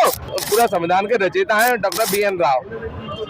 पूरा संविधान के रचयिता हैं डॉक्टर BN राव,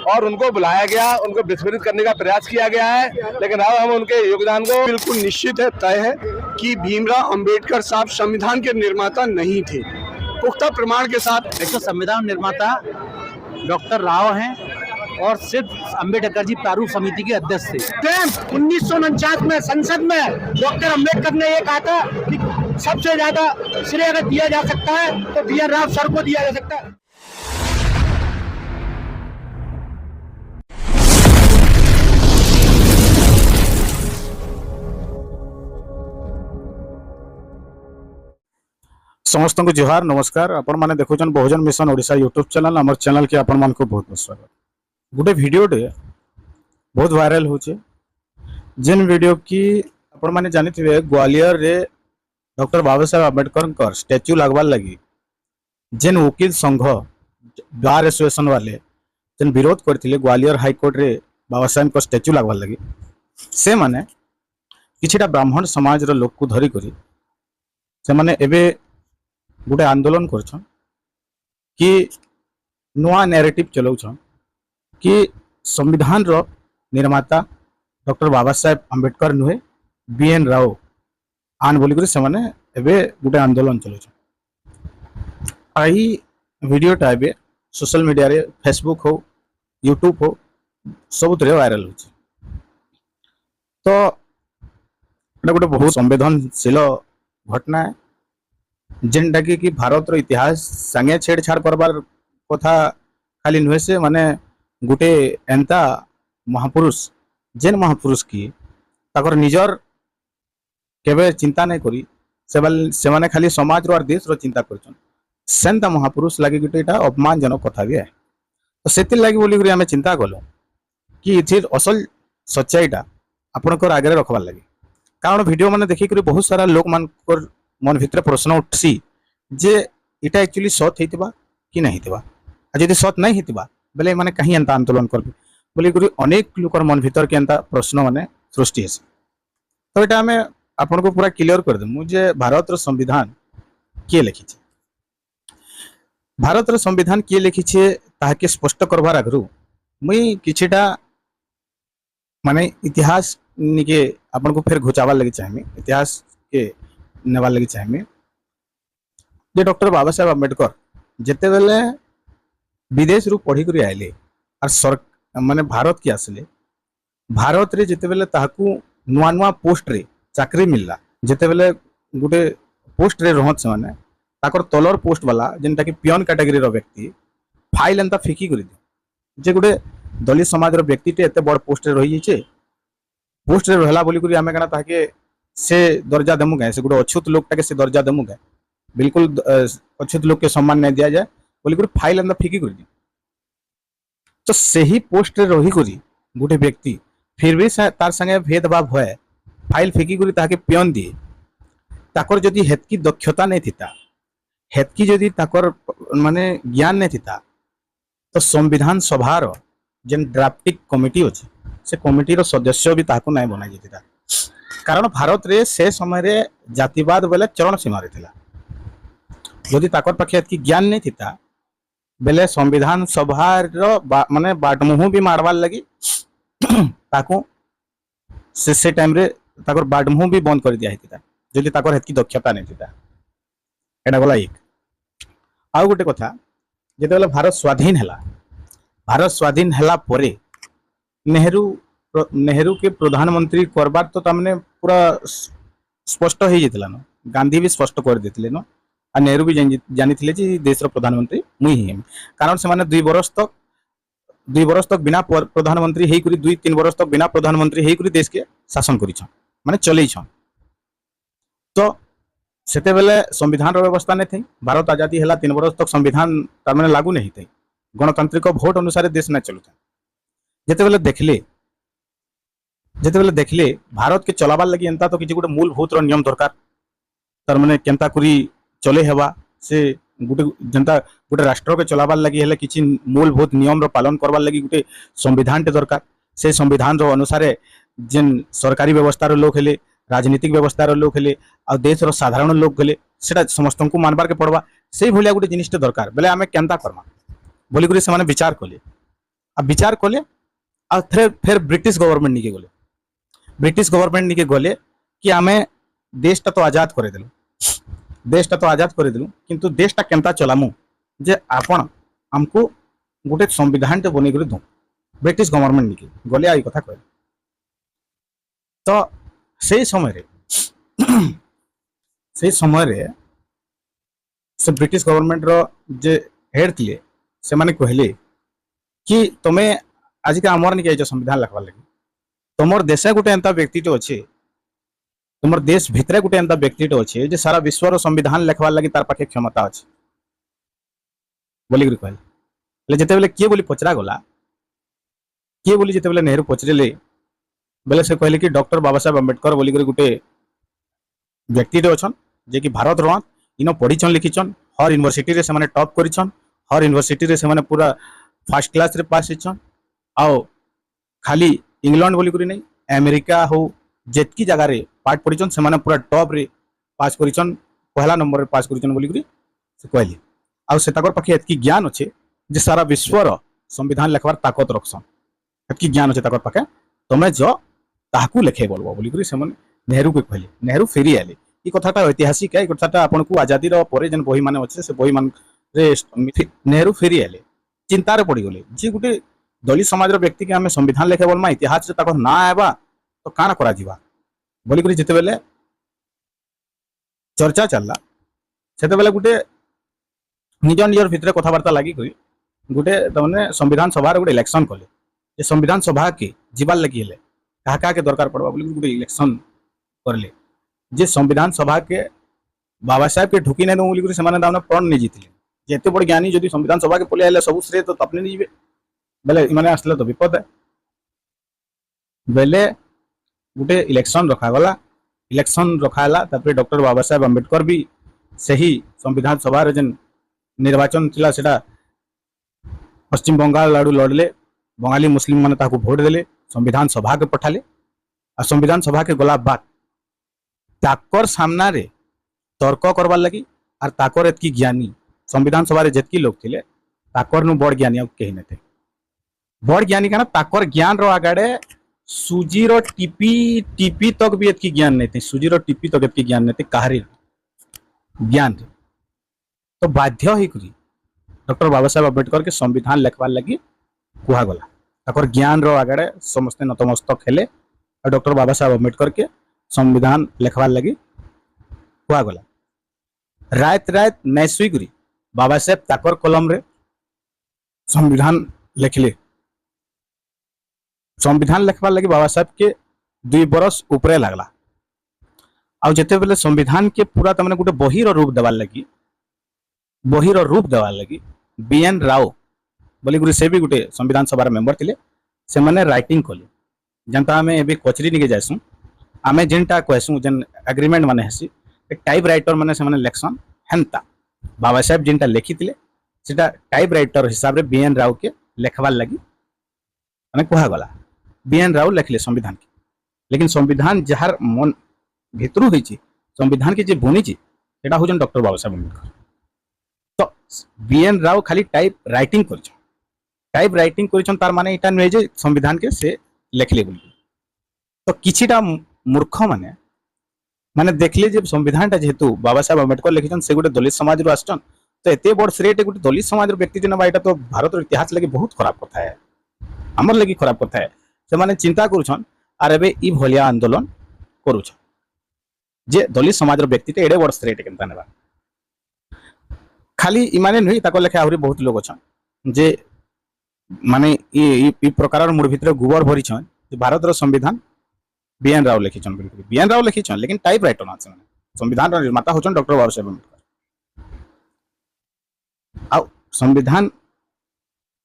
और उनको बुलाया गया, उनको विस्मृत करने का प्रयास किया गया है, लेकिन अब हम उनके योगदान को बिल्कुल निश्चित है, तय है कि भीमराव अंबेडकर साहब संविधान के निर्माता नहीं थे। पुख्ता प्रमाण के साथ एक तो संविधान निर्माता डॉक्टर राव हैं और सिर्फ अंबेडकर जी प्रारूप समिति के अध्यक्ष थे। 1949 में संसद में डॉक्टर अंबेडकर ने ये कहा था कि सबसे ज्यादा श्रेय अगर दिया जा सकता है तो BN राव सर को दिया जा सकता है। समस्त को जोहार नमस्कार। आपण माने देखुछन बहुजन मिशन ओडिशा यूट्यूब चैनल। हमर चैनल के आपण मान को बहुत बहुत स्वागत। गोटे वीडियोटे बहुत वायरल होचे, जिन वीडियो की आपण माने जानिथिबे ग्वालियर रे डॉक्टर बाबा साहेब आंबेडकर स्टैच्यू लगवार लगी जिन वकील संघ बार एसोसिएशन वाले जिन विरोध करथिले ग्वालियर हाईकोर्ट रे बाबा साहेब को स्टैच्यू लगवार लगी, से माने किछिटा ब्राह्मण समाज रो लोक को धरी करी से माने एबे गोटे आंदोलन करछन कि नुआ नैरेटिव चलाउछन कि संविधान रो निर्माता डॉक्टर बाबा साहेब आंबेडकर नुहे BN राव आन बोली करी से माने एबे गोटे आंदोलन चलाउछन। आई वीडियोटा एबे सोशल मीडिया रे फेसबुक हो यूट्यूब हो सब तरे वायरल होछि। तो एटा गोटे बहुत संवेदनशील घटना है, जेनटा कि भारत रो इतिहास संगे छेड़छाड़ करबार कथा खाली नुहे से माने गोटे एंता महापुरुष जेन महापुरुष की ताकर निजर केबे चिंता नहीं करी से माने खाली समाज रो और देश रो चिंता करछन, सेंता महापुरुष लागी गोटे एटा अपमानजनक कथा भी है। तो सेति लागी बोली करी हमें चिंता कलो कि इथिर असल सच्चाईटा आपनकर आगे रखबार लगी। कारण वीडियो माने देखि करी बहुत सारा लोक मानकर मन भितर प्रश्न उठसी जे इटा एक्चुअली सत हेतिबा कि नहीं हेतिबा, आ जदि सत नहीं हेतिबा बेले माने कहीं एंता आंदोलन करबे बोली करी अनेक लोकर मन भितर के एंता प्रश्न माने सृष्टि हेसी। तो एटा हमें आपन को पूरा क्लियर कर देमु जे भारत रो संविधान के लिखि छे, भारत रो संविधान के लिखि छे ताके स्पष्ट करबार आगरु मुई किछिटा माने इतिहास निके आपन को फिर घुचावा लगी चाहिए, इतिहास के नेवार लगी चाहिए जे डॉक्टर बाबा साहेब आंबेडकर जेते बेले विदेश रु पढ़ी करी आइले और माने भारत की आसले, भारत रे जेते बेले ताहाकू नुआ नुआ पोस्ट रे चाकरी मिलला, जेते बेले गोटे पोस्ट रे रहत से माने ताकर तलर पोस्ट वाला जेनटा कि पियन कैटेगरी रो व्यक्ति फाइल एंता फिकी करी दे जे गोटे दलित समाज रो व्यक्ति टे एते बड़ पोस्ट रे रही छे, पोस्ट रे रहला बोली करी हमें कना ताके से दर्जा देमु गए, से गोटे अछूत लोक टाके से दर्जा देमु गए, बिल्कुल अछूत लोक के सम्मान नहीं दिया जाए बोली करी फाइल एंता फिकी करी दी। तो सही पोस्ट रे रही करी गोटे व्यक्ति फिर भी तार संगे भेदभाव होए फाइल फिकी करी ताके पियन दिए, ताकर जदि हेतकी दक्षता नहीं थिता, हेतकी जदि ताकर माने ज्ञान नहीं थिता, तो संविधान सभा रो जेन ड्राफ्टिंग कमिटी अछि से कमिटी रो सदस्य भी ताको नहीं बना जेतिता। कारण भारत रे से समय रे जातिवाद बेले चरण सीमा रे थिला, यदि ताकर पाखे हेतकी ज्ञान नहीं थिता बेले संविधान सभा रो माने बाटमुहु भी मारवार लगी ताको से टाइम रे ताकर बाटमुहु भी बंद कर दिया हेतिता जदि ताकर हेतकी दक्षता नहीं थिता। एटा गला एक। आ गोटे कथा जेते बेले भारत स्वाधीन हला परे नेहरू के प्रधानमंत्री करबार तो तमने पूरा स्पष्ट हो जाता न, गांधी भी स्पष्ट कर देते न, आ नेहरू भी जानी थे कि देश रो प्रधानमंत्री मुई ही हम। कारण से माने 2 बरस तक बिना प्रधानमंत्री हे करी 2-3 बरस तक बिना प्रधानमंत्री हे करी देश के शासन करिछन माने चलैछन। तो सेते बेले संविधान रो व्यवस्था नहीं थी, भारत आजादी हला 3 बरस तक संविधान तार माने लागू नहीं थी, गणतांत्रिक भोट अनुसार देश न चलुता। जेते बेले देखले भारत के चलाबार लगी एंता तो किसी गोटे मूलभूत रो नियम दरकार, तार माने केंता करी चले हेबा से गोटे जनता गोटे राष्ट्र के चलाबार लगी हेले किसी मूलभूत नियम रो पालन करबार लगी गोटे संविधान टे दरकार। से संविधान रो अनुसार जेन सरकारी व्यवस्था रो लोक हेले, राजनीतिक व्यवस्था रो लोक हेले, आ देश रो साधारण लोक हेले, सेटा समस्त को मानबार के पड़वा। से भलिया गोटे जिनिसटे दरकार बेले आमे केनता करमा बोली करी से विचार कले आ विचार कले आ फिर ब्रिटिश गवर्नमेंट निके गले ब्रिटिश गवर्नमेंट निके गले कि आमे देशटा तो आजाद करे देलु देशटा तो आजाद करे देलु किंतु देशटा केनता चलामु जे आपण हमको गोटे संविधान टे बनै करी दो ब्रिटिश गवर्नमेंट निके गले आई कथा कहले तो से समय रे से ब्रिटिश गवर्नमेंट रो जे हेड थिले से माने कहले कि तमे आज के आमर निके संविधान लिखवा लगी तुमर देश गोटे एंता व्यक्तिटे अच्छे तुमर देश भितरे गोटे एंता व्यक्तिटे अच्छे जे सारा विश्व रो संविधान लिखवा लगी तार पाखे क्षमता अच्छे बोली कहले ले जेते बेले किए बोली पचरा गला किए बोली जेते बेले नेहरू पचरेले बेले से कहले कि डॉक्टर बाबा साहेब अम्बेडकर बोली गोटे व्यक्तिटे अच्छन जे कि भारत रो इनो पढ़ीछन लिखिछन हर यूनिवर्सिटी रे से माने टॉप करिछन हर यूनिवर्सिटी रे से माने पूरा फर्स्ट क्लास रे पास हिछन आओ खाली इंग्लैंड बोली करी नहीं अमेरिका हो जेतकी जगह रे पाठ पढ़ीछन से माने पूरा टॉप रे पास करिछन पहला नंबर रे पास करिछन बोली करी से कहली आ से ताकर पाखे एतकी ज्ञान अच्छे जे सारा विश्व रो संविधान लिखवार ताकत रखसन एतकी ज्ञान अच्छे ताकर पाखे तमे जो ताकू लिखे बोलबो बोली करी से माने नेहरू को कहली नेहरू फेरी आले ई कथाटा ऐतिहासिक है कथाटा आपन को आजादी रो परे जन बही माने अच्छे से बही मान रे नेहरू फेरी आले चिंता रे पड़ी गले जे गुटे दलित समाज रो व्यक्ति के हमें संविधान लिखे बोलमा इतिहास रे ताको ना आबा तो काना करा जीवा बोली करी जेते बेले चर्चा चलला सेते बेले गुटे निज निजर भितरे कथाबार्ता लागी कोई गुटे तमने संविधान सभा रे गुटे इलेक्शन कले जे संविधान सभा के जीवाल लगी हेले कहा कहा के दरकार पड़वा बोली गुटे इलेक्शन करले जे संविधान सभा के बाबा साहेब के ढुकी नहीं दो बोली से मैंने प्रण नहीं जीतले जेते बड़ ज्ञानी जदि संविधान सभा के पले आले सब श्रेय तो अपने नहीं जीवे बेले इमाने आसले तो विपद है बेले गोटे इलेक्शन रखागला इलेक्शन रखाला तापर डॉक्टर बाबा साहेब अम्बेडकर भी सही संविधान सभा रे जन निर्वाचन थिला सेटा पश्चिम बंगाल आड़ू लड़ले बंगाली मुस्लिम माने ताको वोट देले संविधान सभा के पठाले आ संविधान सभा के गला बाद ताकर सामना रे तर्क करवार लगी और ताकर एतकी ज्ञानी संविधान सभा रे जेतकी लोग थिले ताकर नु बड़ ज्ञानी अब कहीं नथे बड़ ज्ञानी काना ताकर ज्ञान रो आगाड़े सूजी रो टीपी तक भी एतकी ज्ञान नहीं थे सूजी रो टीपी तक एतकी ज्ञान नहीं थे काहरी ज्ञान थे तो बाध्य ही करी डॉक्टर बाबा साहेब अम्बेडकर के संविधान लिखवार लगी कुहा गला ताकर ज्ञान रो आगाड़े समस्ते नतमस्तक हेले और डॉक्टर बाबा साहेब अम्बेडकर के संविधान लिखवार लगी कुआ गला रात रात नैसुई करी बाबा साहेब ताकर कलम रे संविधान लिखले संविधान लिखवार लगी बाबा साहेब के 2 बरस ऊपरे लागला आ जेते बेले संविधान के पूरा तमने गोटे बहिर रूप देवार लगी बीएन राव बोली गुरी से भी गोटे संविधान सभा मेंबर थिले से माने राइटिंग कले जनता हमें एबे कचरी निके जासु आमे जेनटा कहसु जेन एग्रीमेंट माने हसी टाइप राइटर माने से माने इलेक्शन हेंता बाबा साहेब जेनटा लिखिथिले सेटा टाइप राइटर हिसाब रे बीएन राव के लिखवार लगी माने कहा गला बीएन राव लिखले संविधान के लेकिन संविधान जहार मन भितरु होई छी संविधान के जे बनी छी सेटा हो जन डॉक्टर बाबा साहेब अम्बेडकर तो बीएन राव खाली टाइप राइटिंग करिछन तार माने इटा नय जे संविधान के से लिखले बोली तो किछिटा मूर्ख माने माने देखले जे संविधान टा जेहेतु बाबा साहेब अम्बेडकर लिखिछन से गोटे दलित समाज रो आछन तो एते बड़ श्रेय गोटे दलित समाज रो व्यक्ति जन बाइटा तो भारत रो इतिहास लगी बहुत खराब कथा है हमर लगी खराब कथा है से माने चिंता करूछन आर एबे ई भलिया आंदोलन करूछन जे दलित समाज रो व्यक्ति एडे बड़ श्रेय केनता नेबा खाली इमाने नही ताको लेखे आहुरी बहुत लोग अछन जे माने ई प्रकार मूड भितर गुबर भरिछन जे भारत रो संविधान बीएन राव लिखिछन बिल्कुल बीएन राव लिखिछन लेकिन टाइप राइटर ना छन संविधान रो निर्माता होछन डॉक्टर बाबा साहेब अम्बेडकर आ संविधान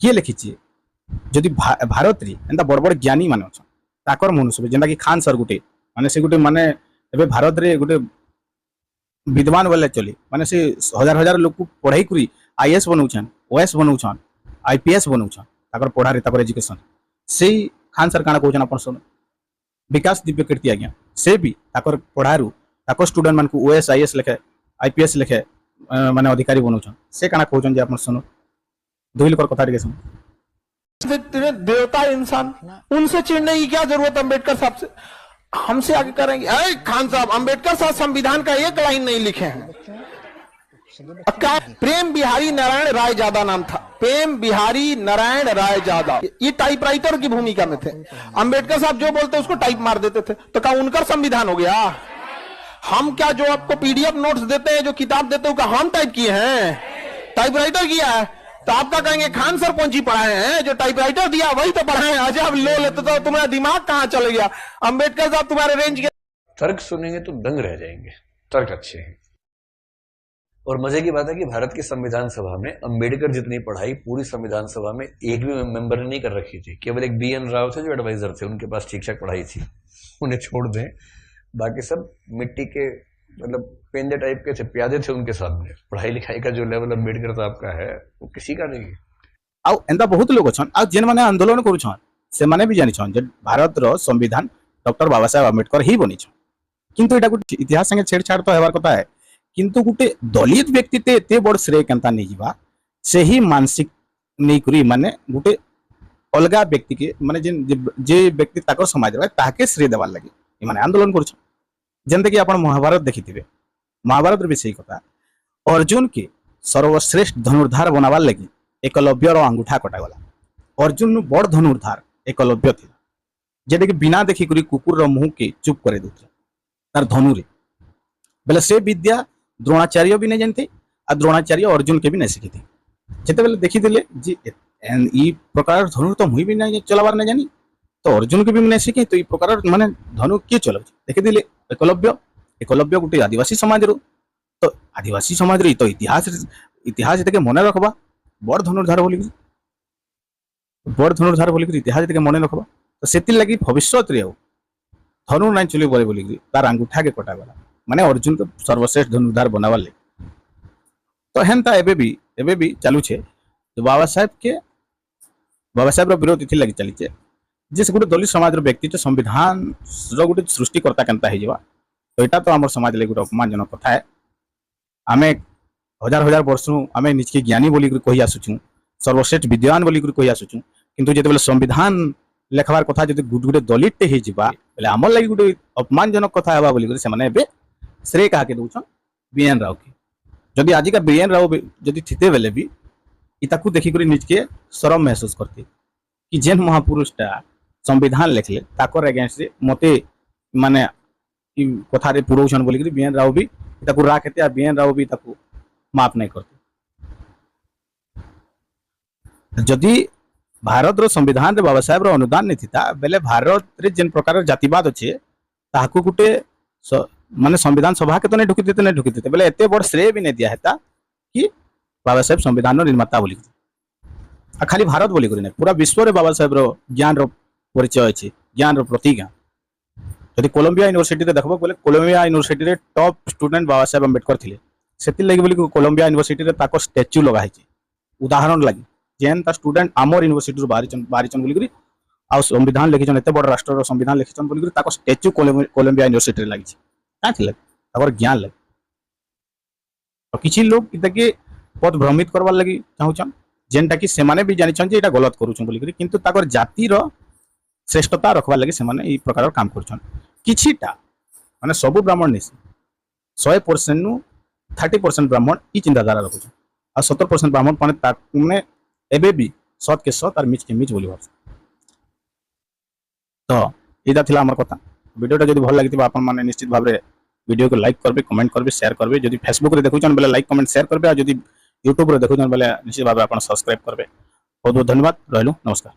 के लिखिछि जदि भारत री एंता बड़ बड़ ज्ञानी माने अछन ताकर मनुष्य जेंदा कि खान सर गुटे माने से गुटे माने एबे भारत रे गुटे विद्वान वाले चली माने से हजार हजार लोग को पढ़ाई करी आईएएस बनौछन ओएस बनौछन आईपीएस बनौछन ताकर पढ़ा रे ताकर एजुकेशन से खान सर काना कहछन अपन सुन विकास दिव्य कीर्ति आज्ञा से भी ताकर पढ़ारू ताकर स्टूडेंट मान को ओएस आईएएस लिखे आईपीएस लिखे माने अधिकारी बनौछन से काना कहउछन जे अपन सुनो दुई लोकर कथा टिके सुन देवता इंसान, उनसे चिढ़ने की क्या जरूरत अम्बेडकर साहब से? हमसे आगे करेंगे। अरे खान साहब, अम्बेडकर साहब संविधान का एक लाइन नहीं लिखे हैं। क्या प्रेम बिहारी नारायण राय जादा नाम था, प्रेम बिहारी नारायण राय जादा, ये टाइपराइटर की भूमिका में थे। अम्बेडकर साहब जो बोलते उसको टाइप मार देते थे, तो क्या उनका संविधान हो गया? हम क्या जो आपको पीडीएफ नोट्स देते हैं, जो किताब देते हैं, क्या हम टाइप किए हैं? टाइपराइटर किया है। तो आपका कहेंगे खान सर कौन सी पढ़ाए हैं? जो टाइपराइटर दिया वही तो पढ़ाए हैं। अजब लो लेते तो तुम्हारा दिमाग कहां चले गया? अम्बेडकर साहब तुम्हारे रेंज के तर्क सुनेंगे तो दंग रह जाएंगे। तर्क अच्छे हैं। और मजे की बात है कि भारत की संविधान सभा में अंबेडकर जितनी पढ़ाई पूरी संविधान सभा में एक भी मेंबर ने नहीं कर रखी थी। केवल एक BN राव थे जो एडवाइजर थे, उनके पास ठीक ठाक पढ़ाई थी, उन्हें छोड़ दें। बाकी सब मिट्टी के मतलब पेंदे टाइप के थे, प्यादे थे उनके सामने। पढ़ाई लिखाई का जो लेवल अम्बेडकर साहब का है वो किसी का नहीं है। आ एंदा बहुत लोग छन आ जेन माने आंदोलन करू छन से माने भी जानि छन जे भारत रो संविधान डॉक्टर बाबा साहेब अम्बेडकर ही बनी छन। किंतु एटा गुटे इतिहास संगे छेड़छाड़ तो हेबार कथा है, किंतु गुटे दलित व्यक्ति ते एते बड़ श्रेय केनता नै जिबा से ही मानसिक नै करी माने गुटे अलगा व्यक्ति के माने जे व्यक्ति ताकर समाज रे ताके श्रेय देवार लागि ई माने आंदोलन करू छन। जेंते कि आपण महाभारत देखिथिबे, महाभारत रे भी सही कथा, अर्जुन के सर्वश्रेष्ठ धनुर्धार बनावार लगी एकलव्य रो अंगूठा कटा गला। अर्जुन नु बड़ धनुर्धार एकलव्य थिला, जेते कि बिना देखि करी कुकुर रो मुंह के चुप करे देथि तार धनु रे। बेले से विद्या द्रोणाचार्य भी नहीं जानते आ द्रोणाचार्य अर्जुन के भी नहीं शिखिथे। जेते बेले देखि देले जी ई प्रकार धनु तो मुई भी नहीं चलावार नहीं जानी, तो अर्जुन के भी नहीं शिखे, तो ई प्रकार माने धनु के चलाउ देखि देले एकलव्य। एकलव्य गुटे आदिवासी समाज रो, तो आदिवासी समाज रे तो इतिहास एते के मने रखबा बड़ धनुर्धार बोली, बड़ धनुर्धार बोली इतिहास एते के मने रखबा। तो सेति लागि भविष्यत रे धनु नहीं चली बोली तार अंगूठा के कटा गला, माने अर्जुन के सर्वश्रेष्ठ धनुर्धार बनावार ले। तो हेनता एबे भी चालू छे तो बाबा साहेब रो विरोध इथि लागि चली छे जिस गुटे दलित समाज रो व्यक्ति संविधान रो गुटे सृष्टिकर्ता केनता हे जिवा। तो एटा तो हमर समाज ले गुटे अपमानजनक कथा है। आमे हजार हजार वर्ष आमे निजके ज्ञानी बोली कहि आसुछु, सर्वश्रेष्ठ विद्वान बोली कहि आसुछु, किंतु जेते बेले संविधान लेखबार कथा जदि गुटे दलित हे जिवा बेले हमर लागि गुटे अपमानजनक कथा हेबा बोली से माने एबे श्रेय कहा के दउछन BN राव के। जदि आज का BN राव जदि थिते बेले भी इताकू देखि करी निजके शरम महसूस करते कि जेन महापुरुषटा संविधान लेखले ताकर अगेंस्ट रे मते माने ई कथा रे पुरोछन बोली करी BN राव भी ताकू राखते आ BN राव भी ताकू माफ नहीं करते। जदि भारत रो संविधान रे बाबा साहेब रो अनुदान नहीं थिता बेले भारत रे जेन प्रकार जातिवाद अछि ताकू गुटे माने संविधान सभा के तो नहीं ढुकी देते बेले एते बड़ श्रेय भी नहीं दिया हेता कि बाबा साहेब संविधान रो निर्माता बोली आ खाली भारत बोली करी नहीं पूरा विश्व रे बाबा साहेब रो ज्ञान रो परिचय अछि, ज्ञान रो प्रतीक। यदि कोलंबिया यूनिवर्सिटी रे देखबो बोले कोलंबिया यूनिवर्सिटी रे टॉप स्टूडेंट बाबा साहेब अम्बेडकर थिले, सेति लागि बोली कोलंबिया यूनिवर्सिटी रे ताको स्टैच्यू लगा है उदाहरण लागि जेन ता स्टूडेंट आमर यूनिवर्सिटी रो बारिचन बोली करी आ संविधान लिखिचन एते बड़ राष्ट्र रो संविधान लिखिचन बोली करी ताको स्टैच्यू कोलंबिया यूनिवर्सिटी रे लागि का थिला ताकर ज्ञान लागि। तो किछि लोग इतके पद भ्रमित करबार लागि चाहुचन जेनटा कि सेमाने भी जानिछन जे एटा गलत करूछन बोली करी, किंतु ताकर जाति रो श्रेष्ठता रखबार लागि सेमाने ई प्रकार काम करूछन। किछिटा माने सब ब्राह्मण नहीं 100% नु 30% ब्राह्मण ई चिंताधारा रखुछन आ 70% ब्राह्मण माने एबे भी सत के सत और मिच के मिच बोली भाव। तो एटा थिला हमर कथा। वीडियोटा जदि भल लागितिबा आपन माने निश्चित भाव रे वीडियो को लाइक करबे, कमेंट करबे, शेयर करबे। जदि फेसबुक रे देखुछन बेले लाइक कमेंट शेयर करबे आ जदि यूट्यूब रे देखुछन बेले निश्चित भाव आपन सब्सक्राइब करबे। बहुत बहुत धन्यवाद। रहलु नमस्कार।